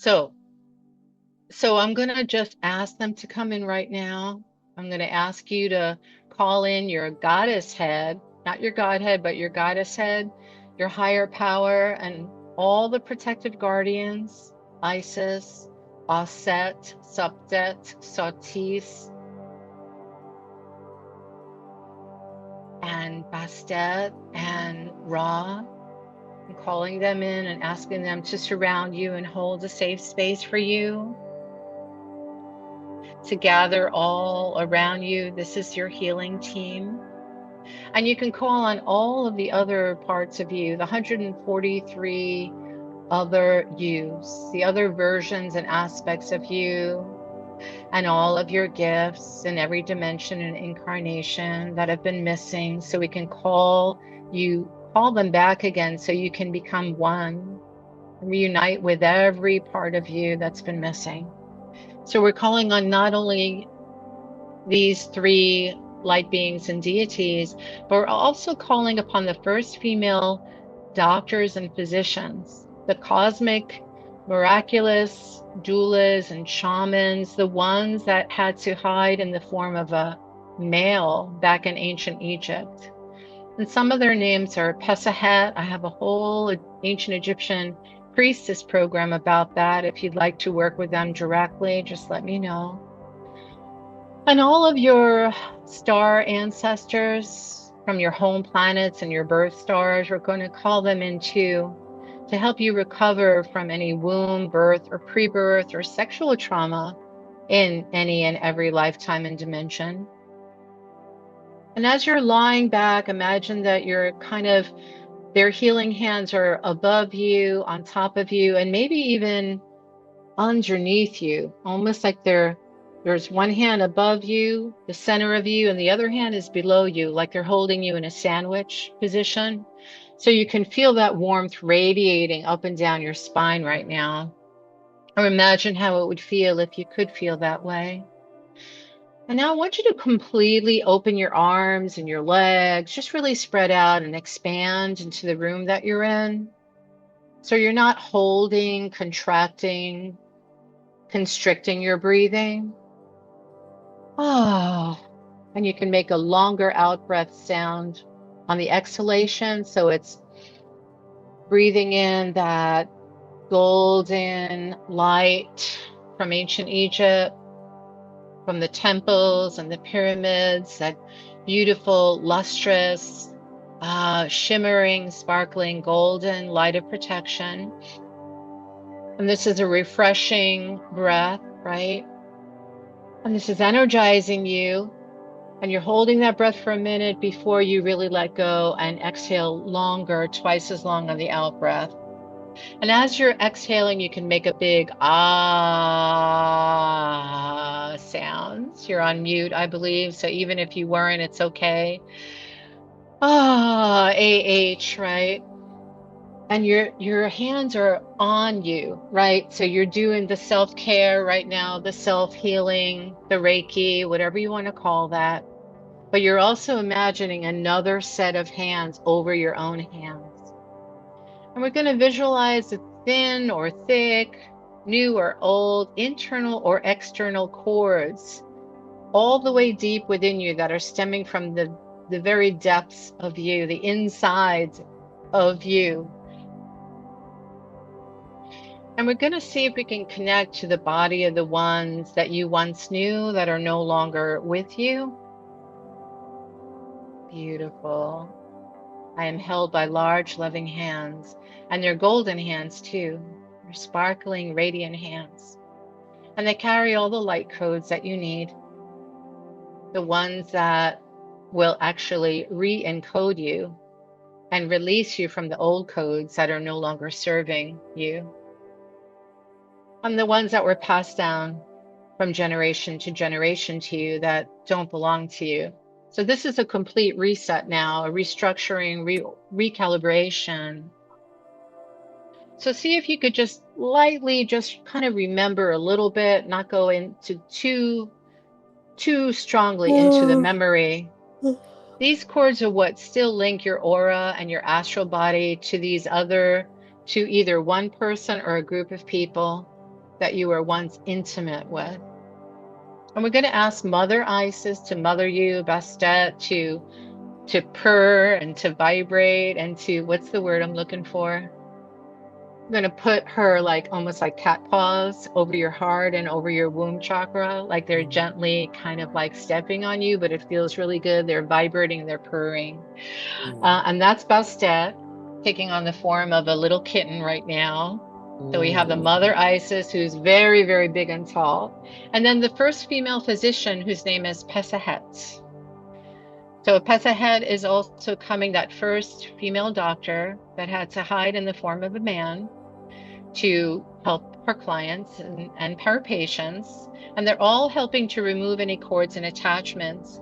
So, so I'm going to just ask them to come in right now. I'm going to ask you to call in your goddess head, not your godhead, but your goddess head, your higher power, and all the protective guardians, Isis, Aset, Subdet, Sotis, and Bastet, and Ra. I'm calling them in and asking them to surround you and hold a safe space for you, to gather all around you. This is your healing team. And you can call on all of the other parts of you, the 143 other yous, the other versions and aspects of you, and all of your gifts in every dimension and incarnation that have been missing. So we can call them back again so you can become one, reunite with every part of you that's been missing. So we're calling on not only these three light beings and deities, but we're also calling upon the first female doctors and physicians, the cosmic, miraculous doulas and shamans, the ones that had to hide in the form of a male back in ancient Egypt. And some of their names are Pesahet. I have a whole ancient Egyptian priestess program about that. If you'd like to work with them directly, just let me know. And all of your star ancestors from your home planets and your birth stars, we're going to call them in too, to help you recover from any womb, birth, or pre-birth or sexual trauma in any and every lifetime and dimension. And as you're lying back, imagine that their healing hands are above you, on top of you, and maybe even underneath you, almost like there's one hand above you, the center of you, and the other hand is below you, like they're holding you in a sandwich position. So you can feel that warmth radiating up and down your spine right now. Or imagine how it would feel if you could feel that way. And now I want you to completely open your arms and your legs, just really spread out and expand into the room that you're in. So you're not holding, contracting, constricting your breathing. Oh, and you can make a longer out breath sound on the exhalation. So it's breathing in that golden light from ancient Egypt, from the temples and the pyramids, that beautiful, lustrous, shimmering, sparkling, golden light of protection. And this is a refreshing breath, right? And this is energizing you. And you're holding that breath for a minute before you really let go and exhale longer, twice as long on the out breath. And as you're exhaling, you can make a big ah sounds. You're on mute, I believe. So even if you weren't, it's okay. Ah, AH, right? And your hands are on you, right? So you're doing the self-care right now, the self-healing, the Reiki, whatever you want to call that. But you're also imagining another set of hands over your own hands. And we're going to visualize the thin or thick, new or old, internal or external cords, all the way deep within you that are stemming from the very depths of you, the insides of you. And we're going to see if we can connect to the body of the ones that you once knew that are no longer with you. Beautiful. I am held by large, loving hands, and they're golden hands too. They're sparkling, radiant hands. And they carry all the light codes that you need, the ones that will actually re-encode you and release you from the old codes that are no longer serving you. And the ones that were passed down from generation to you that don't belong to you. So this is a complete reset now, a restructuring, recalibration. So see if you could just lightly just kind of remember a little bit, not go into too strongly into the memory. These cords are what still link your aura and your astral body to to either one person or a group of people. that you were once intimate with. And we're going to ask Mother Isis to mother you, Bastet, to purr and to vibrate and to, what's the word I'm looking for? I'm going to put her like almost like cat paws over your heart and over your womb chakra, like they're gently kind of like stepping on you, but it feels really good. They're vibrating, they're purring. And that's Bastet taking on the form of a little kitten right now. So we have the Mother Isis, who's very, very big and tall. And then the first female physician, whose name is Pesahet. So Pesahet is also coming, that first female doctor that had to hide in the form of a man to help her clients and her patients. And they're all helping to remove any cords and attachments.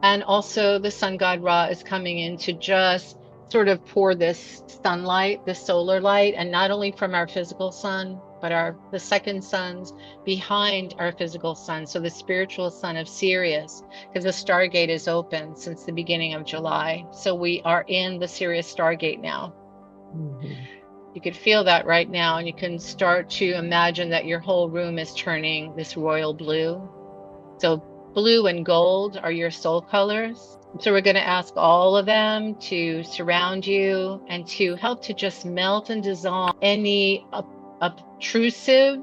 And also the sun god Ra is coming in to just sort of pour this sunlight, the solar light, and not only from our physical sun, but the second suns behind our physical sun. So the spiritual sun of Sirius, because the Stargate is open since the beginning of July. So we are in the Sirius Stargate now. You could feel that right now, and you can start to imagine that your whole room is turning this royal blue. So blue and gold are your soul colors. So we're going to ask all of them to surround you and to help to just melt and dissolve any obtrusive,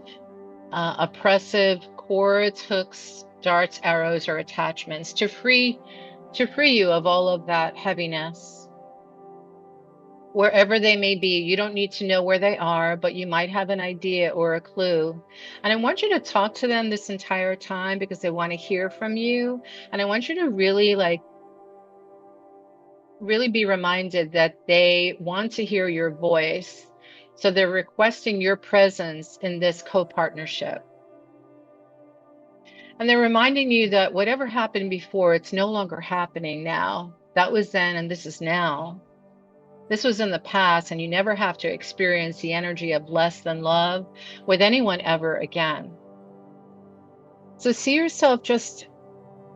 oppressive cords, hooks, darts, arrows, or attachments to free you of all of that heaviness. Wherever they may be, you don't need to know where they are, but you might have an idea or a clue. And I want you to talk to them this entire time because they want to hear from you. And I want you to really be reminded that they want to hear your voice. So they're requesting your presence in this co-partnership. And they're reminding you that whatever happened before, it's no longer happening now. That was then, and this is now. This was in the past, and you never have to experience the energy of less than love with anyone ever again. So see yourself just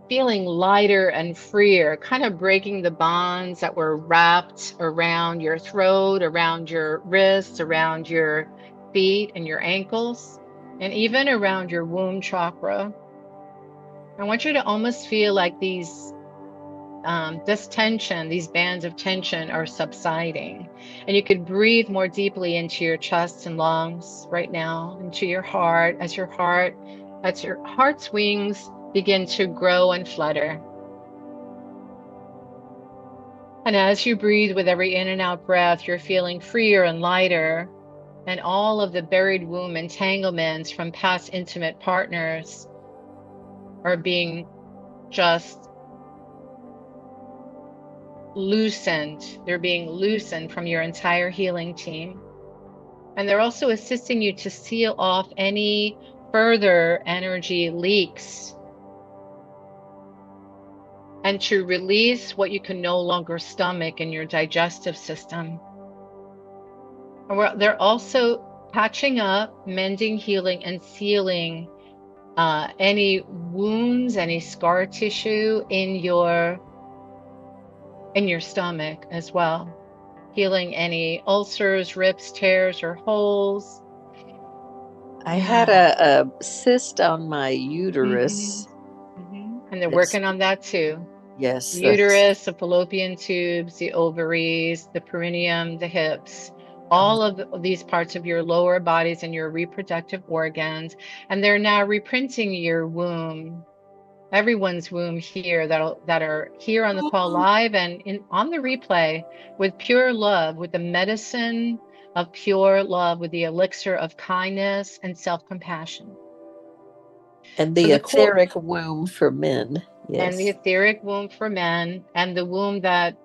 feeling lighter and freer, kind of breaking the bonds that were wrapped around your throat, around your wrists, around your feet and your ankles, and even around your womb chakra. I want you to almost feel like this tension, these bands of tension are subsiding. And you could breathe more deeply into your chest and lungs right now, into your heart, as your heart's wings begin to grow and flutter. And as you breathe with every in and out breath, you're feeling freer and lighter. And all of the buried womb entanglements from past intimate partners are being just loosened. They're being loosened from your entire healing team. And they're also assisting you to seal off any further energy leaks and to release what you can no longer stomach in your digestive system. And they're also patching up, mending, healing, and sealing any wounds, any scar tissue in your stomach as well. Healing any ulcers, rips, tears, or holes. I had a cyst on my uterus. And they're working on that too. Yes. The uterus, the fallopian tubes, the ovaries, the perineum, the hips, all of these parts of your lower bodies and your reproductive organs. And they're now reprinting your womb, everyone's womb here that are here on the call live and on the replay, with pure love, with the medicine of pure love, with the elixir of kindness and self-compassion. And the etheric womb for men. Yes. And the etheric womb for men, and the womb that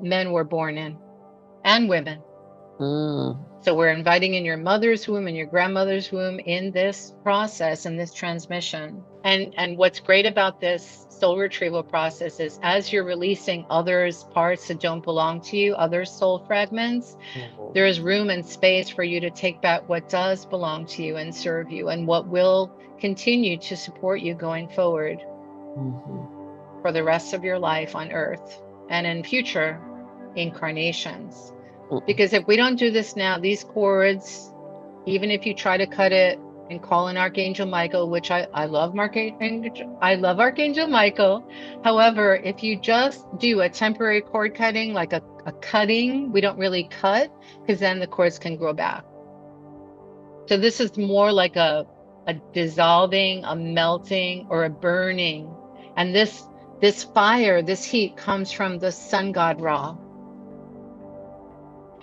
men were born in, and women. So we're inviting in your mother's womb and your grandmother's womb in this process, in this transmission. And what's great about this soul retrieval process is as you're releasing others' parts that don't belong to you, other soul fragments, there is room and space for you to take back what does belong to you and serve you, and what will continue to support you going forward for the rest of your life on Earth and in future incarnations. Because if we don't do this now, these cords, even if you try to cut it and call in Archangel Michael, which I love I love Archangel Michael. However, if you just do a temporary cord cutting, like a cutting, we don't really cut because then the cords can grow back. So this is more like a dissolving, a melting, or a burning. And this fire, this heat comes from the sun god Ra.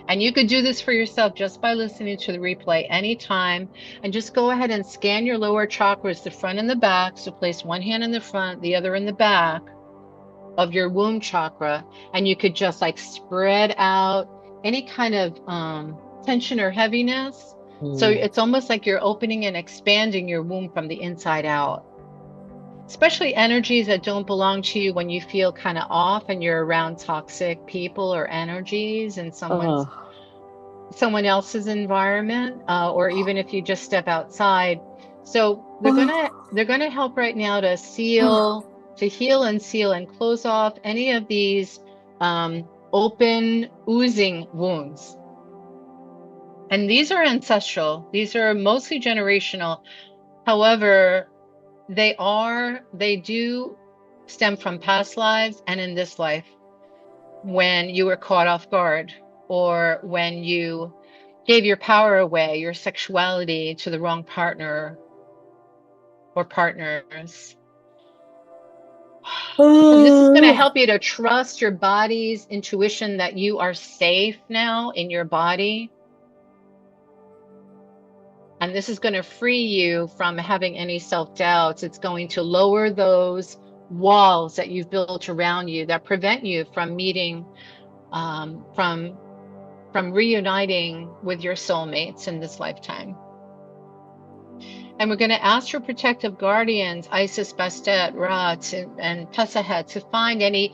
And you could do this for yourself just by listening to the replay anytime. And just go ahead and scan your lower chakras, the front and the back. So place one hand in the front, the other in the back of your womb chakra. And you could just like spread out any kind of tension or heaviness. So it's almost like you're opening and expanding your womb from the inside out. Especially energies that don't belong to you when you feel kind of off and you're around toxic people or energies and someone else's environment, or even if you just step outside. So they're gonna help right now to heal and seal and close off any of these open oozing wounds. And these are ancestral. These are mostly generational. However, they do stem from past lives and in this life when you were caught off guard, or when you gave your power away, your sexuality to the wrong partner or partners. And this is going to help you to trust your body's intuition that you are safe now in your body. And this is going to free you from having any self-doubts. It's going to lower those walls that you've built around you that prevent you from meeting, from reuniting with your soulmates in this lifetime. And we're going to ask your protective guardians, Isis Bastet, Ra, and Pesahet, to find any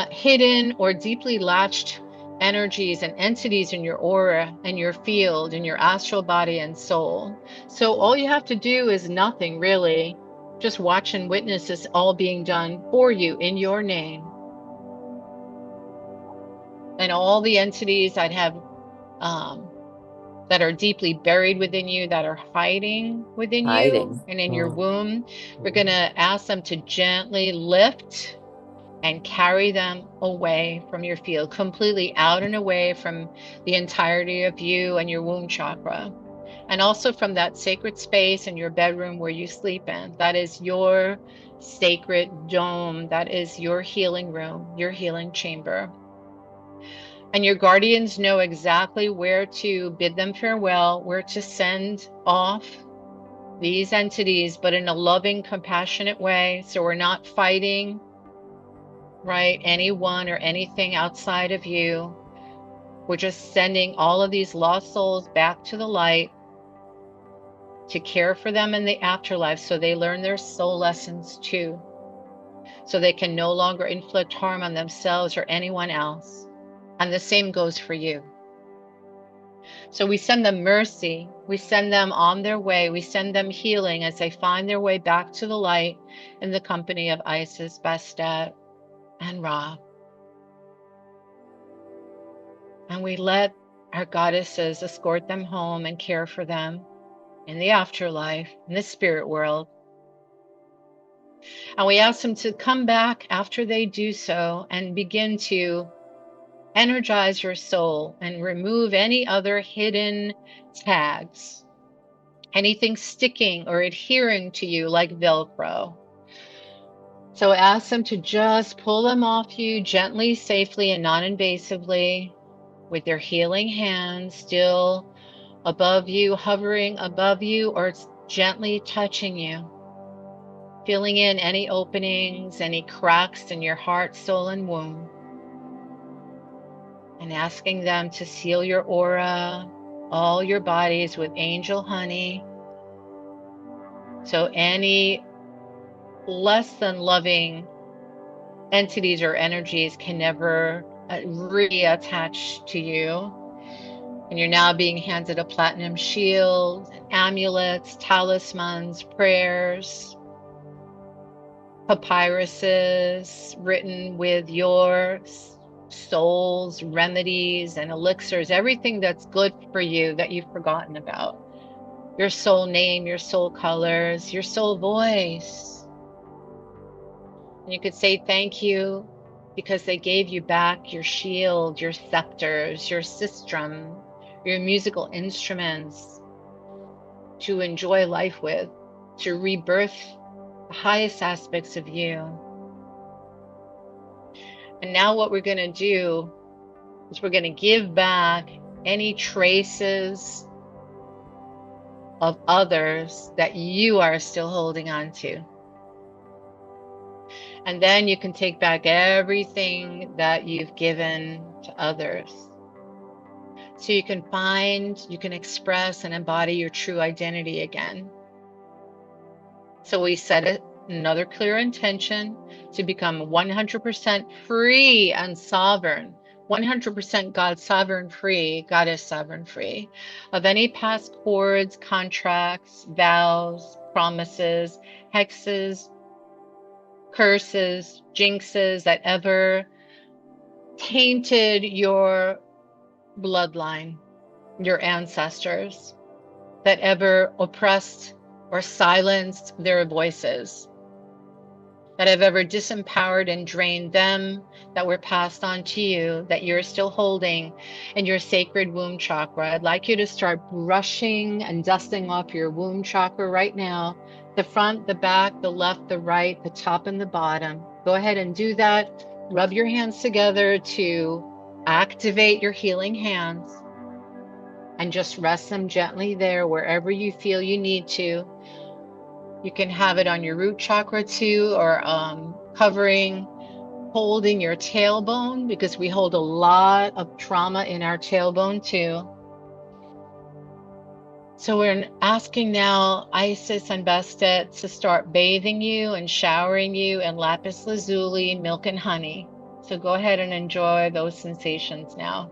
hidden or deeply latched energies and entities in your aura and your field, in your astral body and soul. So all you have to do is nothing really. Just watch and witness this all being done for you in your name. And all the entities that have that are deeply buried within you, that are hiding within you and in your womb, we're going to ask them to gently lift and carry them away from your field, completely out and away from the entirety of you and your womb chakra. And also from that sacred space in your bedroom where you sleep in. That is your sacred dome. That is your healing room, your healing chamber. And your guardians know exactly where to bid them farewell, where to send off these entities, but in a loving, compassionate way. So we're not fighting, right, anyone or anything outside of you. We're just sending all of these lost souls back to the light to care for them in the afterlife, so they learn their soul lessons too, so they can no longer inflict harm on themselves or anyone else. And the same goes for you. So we send them mercy. We send them on their way. We send them healing as they find their way back to the light in the company of Isis, Bastet, and Ra. And we let our goddesses escort them home and care for them in the afterlife, in the spirit world. And we ask them to come back after they do so and begin to energize your soul and remove any other hidden tags, anything sticking or adhering to you like Velcro. So ask them to just pull them off you gently, safely, and non-invasively with their healing hands still above you, hovering above you, or gently touching you, filling in any openings, any cracks in your heart, soul, and womb. And asking them to seal your aura, all your bodies with angel honey. So any less than loving entities or energies can never reattach to you. And you're now being handed a platinum shield, amulets, talismans, prayers, papyruses written with your soul's remedies and elixirs, everything that's good for you that you've forgotten about. your soul name, your soul colors, your soul voice. And you could say thank you because they gave you back your shield, your scepters, your sistrum, your musical instruments to enjoy life with, to rebirth the highest aspects of you. And now what we're going to do is we're going to give back any traces of others that you are still holding on to. And then you can take back everything that you've given to others. So you can find, you can express and embody your true identity again. So we set another clear intention to become 100% free and sovereign, 100% God sovereign free, Goddess sovereign free of any past cords, contracts, vows, promises, hexes, curses, jinxes that ever tainted your bloodline, your ancestors, that ever oppressed or silenced their voices, that have ever disempowered and drained them, that were passed on to you, that you're still holding in your sacred womb chakra. I'd like you to start brushing and dusting off your womb chakra right now, the front, the back, the left, the right, the top, and the bottom. Go ahead and do that. Rub your hands together to activate your healing hands and just rest them gently there wherever you feel you need to. You can have it on your root chakra too, or covering, holding your tailbone, because we hold a lot of trauma in our tailbone too. So we're asking now Isis and Bastet to start bathing you and showering you in lapis lazuli, milk and honey. So go ahead and enjoy those sensations now.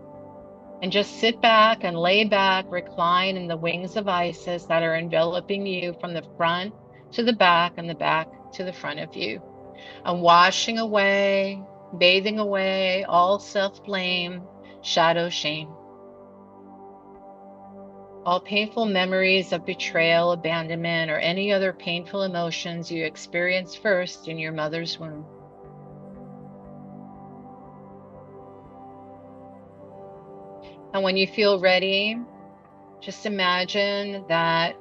And just sit back and lay back, recline in the wings of Isis that are enveloping you from the front to the back and the back to the front of you. And washing away, bathing away all self-blame, shadow, shame. All painful memories of betrayal, abandonment, or any other painful emotions you experienced first in your mother's womb. And when you feel ready, just imagine that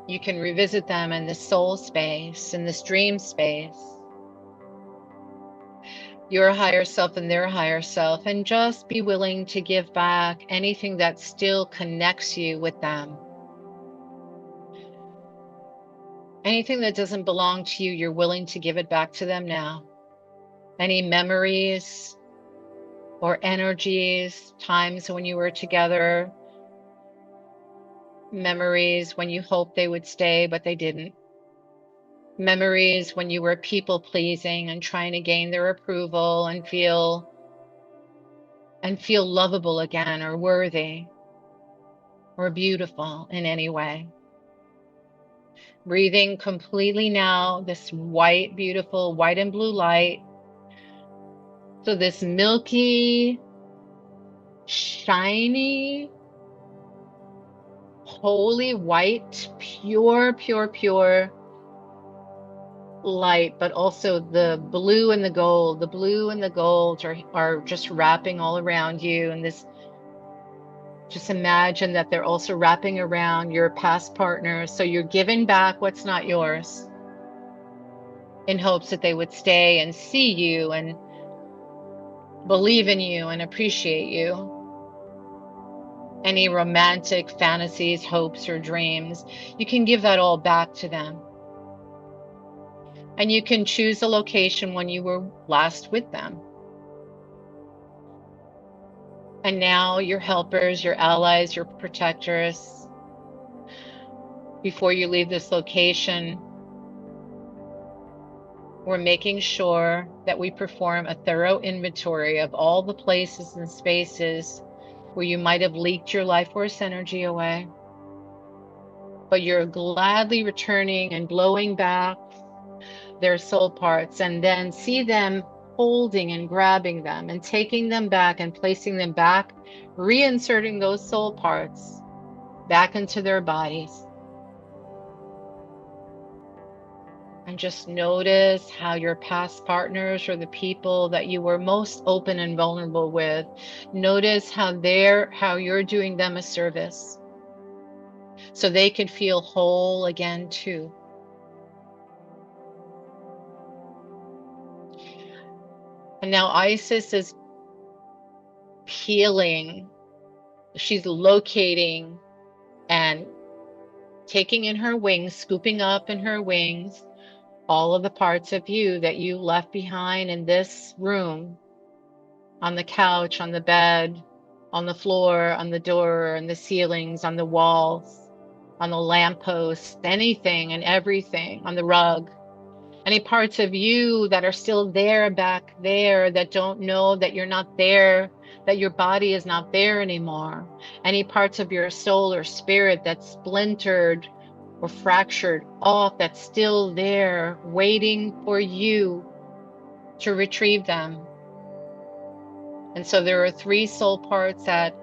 you can revisit them in this soul space, in this dream space, your higher self and their higher self, and just be willing to give back anything that still connects you with them. Anything that doesn't belong to you, you're willing to give it back to them now. Any memories or energies, times when you were together, memories when you hoped they would stay, but they didn't. Memories when you were people pleasing and trying to gain their approval and feel lovable again, or worthy, or beautiful in any way. Breathing completely now, this white, beautiful white and blue light. So this milky, shiny, holy white, pure, pure, pure light, but also the blue and the gold. The blue and the gold are just wrapping all around you. And this, just imagine that they're also wrapping around your past partners. So you're giving back what's not yours in hopes that they would stay and see you and believe in you and appreciate you. Any romantic fantasies, hopes, or dreams, you can give that all back to them. And you can choose a location when you were last with them. And now your helpers, your allies, your protectors, before you leave this location, we're making sure that we perform a thorough inventory of all the places and spaces where you might have leaked your life force energy away, but you're gladly returning and blowing back their soul parts, and then see them holding and grabbing them and taking them back and placing them back, reinserting those soul parts back into their bodies. And just notice how your past partners or the people that you were most open and vulnerable with, notice how you're doing them a service so they could feel whole again too. And now Isis is healing. She's locating and taking in her wings, scooping up in her wings, all of the parts of you that you left behind in this room, on the couch, on the bed, on the floor, on the door, on the ceilings, on the walls, on the lamppost, anything and everything, on the rug. Any parts of you that are still there back there that don't know that you're not there, that your body is not there anymore. Any parts of your soul or spirit that's splintered or fractured off, that's still there waiting for you to retrieve them. And so there are 3 soul parts that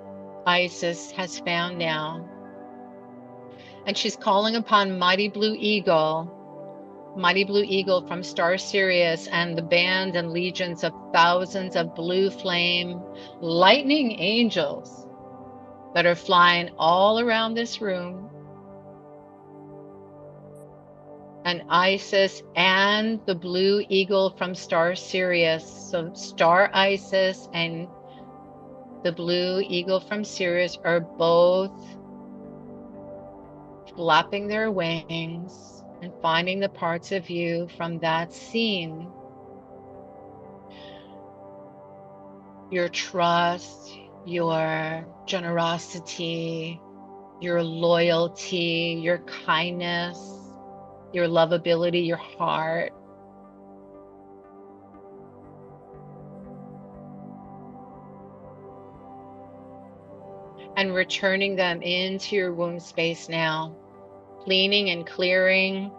Isis has found now. And she's calling upon Mighty Blue Eagle from Star Sirius, and the band and legions of thousands of blue flame lightning angels that are flying all around this room. And Isis and the blue eagle from Star Sirius. So Star Isis and the blue eagle from Sirius are both flapping their wings and finding the parts of you from that scene. Your trust, your generosity, your loyalty, your kindness, your lovability, your heart. And returning them into your womb space now, cleaning and clearing,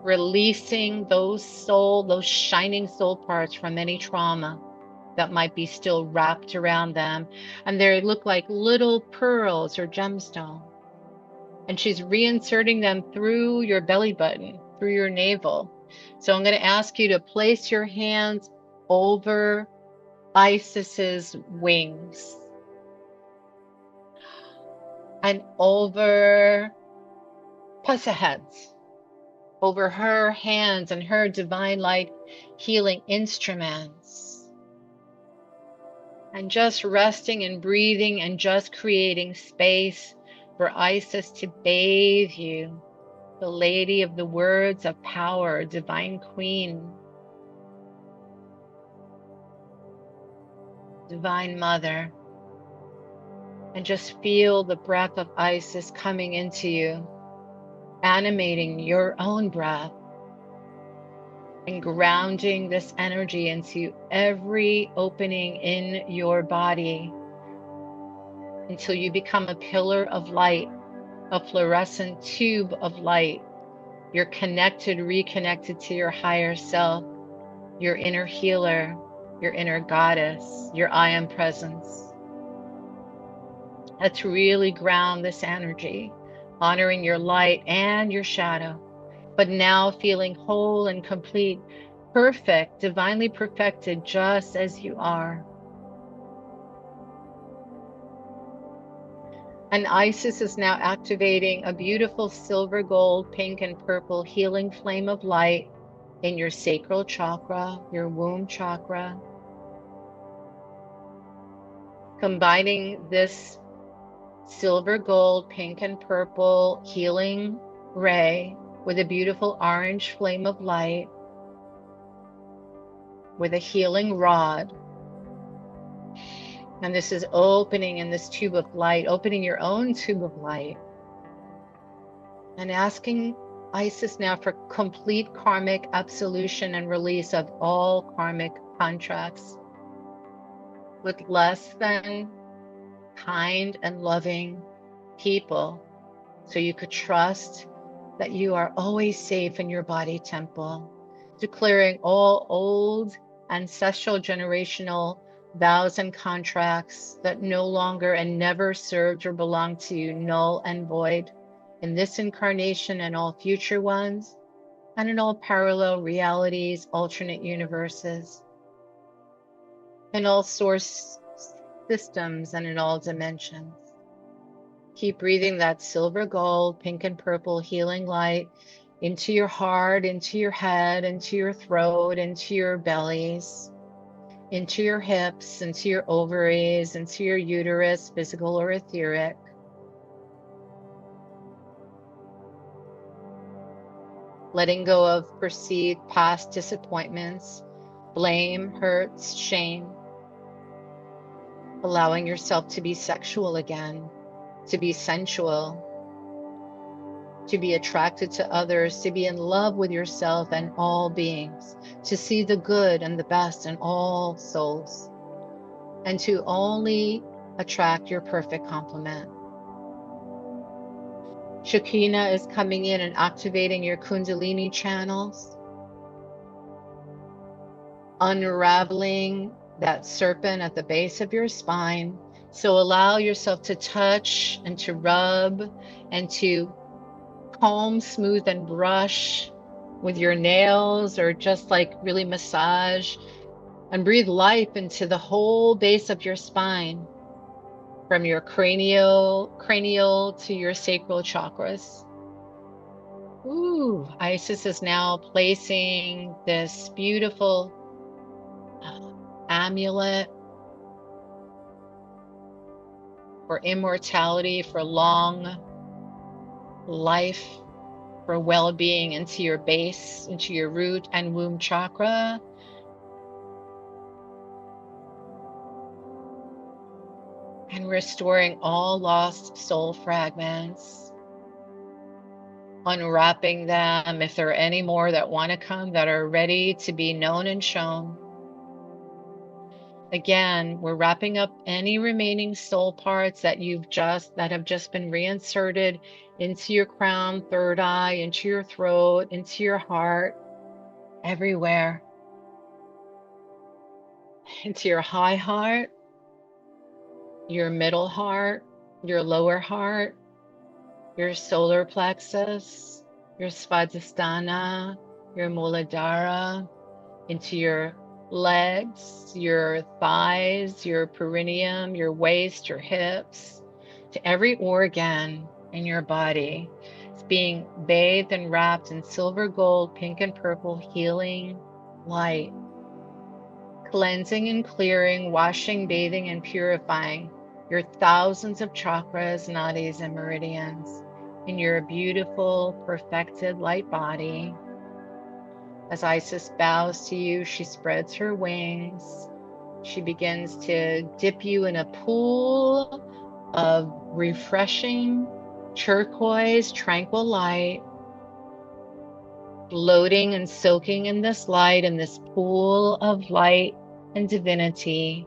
releasing those shining soul parts from any trauma that might be still wrapped around them. And they look like little pearls or gemstones. And she's reinserting them through your belly button, through your navel. So I'm going to ask you to place your hands over Isis's wings and over Pusahed's, over her hands and her divine light healing instruments. And just resting and breathing and just creating space for Isis to bathe you, the lady of the words of power, divine queen, divine mother. And just feel the breath of Isis coming into you, animating your own breath and grounding this energy into every opening in your body until you become a pillar of light, a fluorescent tube of light. You're connected, reconnected to your higher self, your inner healer, your inner goddess, your I am presence. Let's really ground this energy, honoring your light and your shadow, but now feeling whole and complete, perfect, divinely perfected, just as you are. And Isis is now activating a beautiful silver, gold, pink, and purple healing flame of light in your sacral chakra, your womb chakra, combining this silver, gold, pink, and purple healing ray with a beautiful orange flame of light, with a healing rod. And this is opening in this tube of light, opening your own tube of light, and asking Isis now for complete karmic absolution and release of all karmic contracts with less than kind and loving people, so you could trust that you are always safe in your body temple, declaring all old ancestral generational vows and contracts that no longer and never served or belong to you, null and void in this incarnation and all future ones, and in all parallel realities, alternate universes, in all source systems, and in all dimensions. Keep breathing that silver, gold, pink, and purple healing light into your heart, into your head, into your throat, into your bellies, into your hips, into your ovaries, into your uterus, physical or etheric. Letting go of perceived past disappointments, blame, hurts, shame. Allowing yourself to be sexual again, to be sensual, to be attracted to others, to be in love with yourself and all beings, to see the good and the best in all souls, and to only attract your perfect complement. Shekinah is coming in and activating your Kundalini channels, unraveling that serpent at the base of your spine. So allow yourself to touch and to rub and to comb, smooth, and brush with your nails, or just like really massage, and breathe life into the whole base of your spine, from your cranial to your sacral chakras. Ooh, Isis is now placing this beautiful amulet for immortality, for long life, for well-being into your base, into your root and womb chakra. And restoring all lost soul fragments, unwrapping them if there are any more that want to come, that are ready to be known and shown. Again, we're wrapping up any remaining soul parts that have just been reinserted into your crown, third eye, into your throat, into your heart, everywhere. Into your high heart, your middle heart, your lower heart, your solar plexus, your svadhisthana, your muladhara, into your legs, your thighs, your perineum, your waist, your hips, to every organ in your body. It's being bathed and wrapped in silver, gold, pink, and purple healing light, cleansing and clearing, washing, bathing, and purifying your thousands of chakras, nadis, and meridians in your beautiful, perfected light body. As Isis bows to you, she spreads her wings. She begins to dip you in a pool of refreshing, turquoise, tranquil light, floating and soaking in this light, in this pool of light and divinity.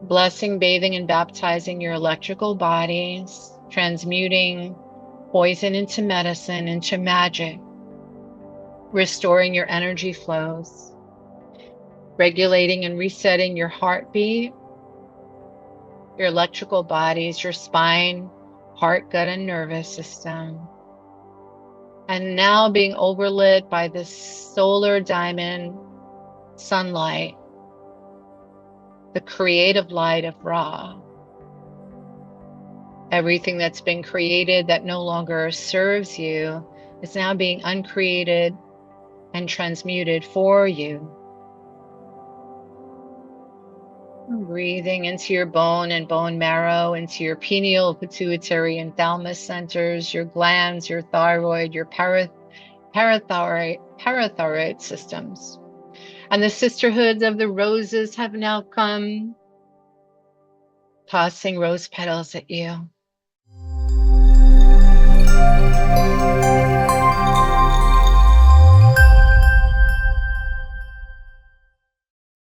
Blessing, bathing, and baptizing your electrical bodies, transmuting poison into medicine, into magic, restoring your energy flows, regulating and resetting your heartbeat, your electrical bodies, your spine, heart, gut, and nervous system. And now being overlit by this solar diamond sunlight, the creative light of Ra. Everything that's been created that no longer serves you is now being uncreated and transmuted for you. Breathing into your bone and bone marrow, into your pineal, pituitary, and thalamus centers, your glands, your thyroid, your parathyroid systems. And the sisterhoods of the roses have now come, tossing rose petals at you.